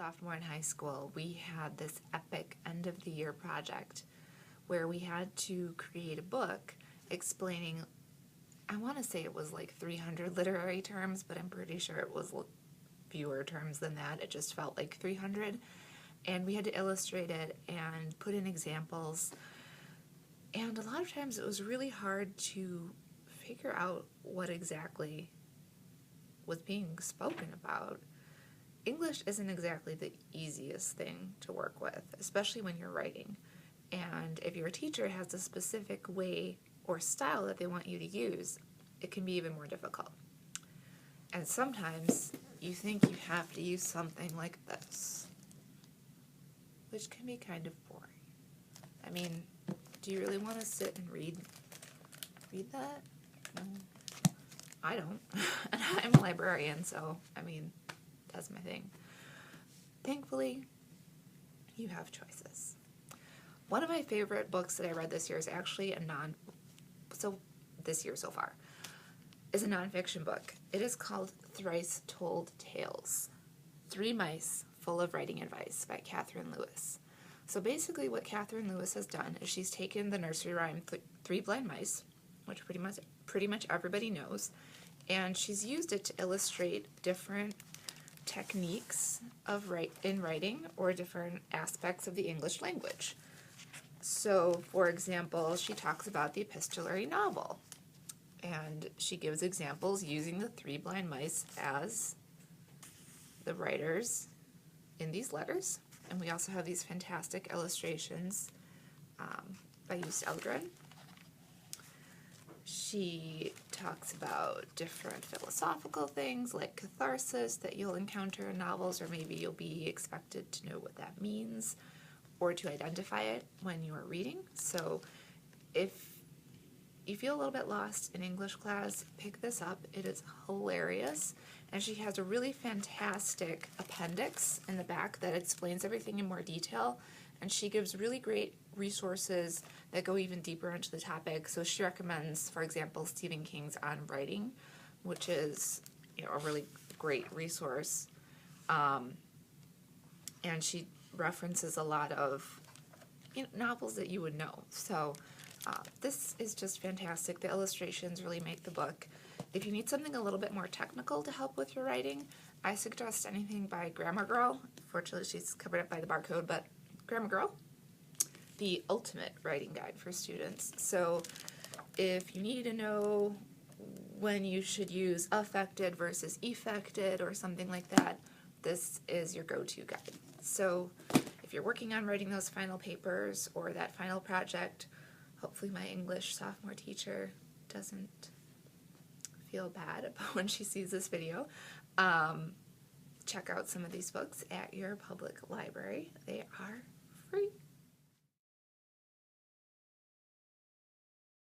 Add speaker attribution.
Speaker 1: sophomore in high school, we had this epic end of the year project where we had to create a book explaining, I want to say it was like 300 literary terms, but I'm pretty sure it was fewer terms than that. It just felt like 300. And we had to illustrate it and put in examples. And a lot of times it was really hard to figure out what exactly was being spoken about. English isn't exactly the easiest thing to work with, especially when you're writing. And if your teacher has a specific way or style that they want you to use, it can be even more difficult. And sometimes you think you have to use something like this, which can be kind of boring. I mean, do you really want to sit and read that? No. I don't. And I'm a librarian, so, I mean, that's my thing. Thankfully, you have choices. One of my favorite books that I read this year is actually this year so far, is a nonfiction book. It is called Thrice Told Tales, 3 Mice Full of Writing Advice by Catherine Lewis. So basically what Catherine Lewis has done is she's taken the nursery rhyme Three Blind Mice, which pretty much everybody knows, and she's used it to illustrate different techniques in writing or different aspects of the English language. So, for example, she talks about the epistolary novel, and she gives examples using the 3 blind mice as the writers in these letters. And we also have these fantastic illustrations by Eust Eldred. She talks about different philosophical things like catharsis that you'll encounter in novels, or maybe you'll be expected to know what that means or to identify it when you're reading. So if you feel a little bit lost in English class, pick this up. It is hilarious. And she has a really fantastic appendix in the back that explains everything in more detail. And she gives really great resources that go even deeper into the topic. So she recommends, for example, Stephen King's On Writing, which is a really great resource. And she references a lot of novels that you would know. So this is just fantastic. The illustrations really make the book. If you need something a little bit more technical to help with your writing, I suggest anything by Grammar Girl. Fortunately, she's covered up by the barcode, but Grammar Girl, the ultimate writing guide for students. So if you need to know when you should use affected versus effected or something like that, this is your go-to guide. So if you're working on writing those final papers or that final project, hopefully my English sophomore teacher doesn't feel bad about when she sees this video. Check out some of these books at your public library. They are free.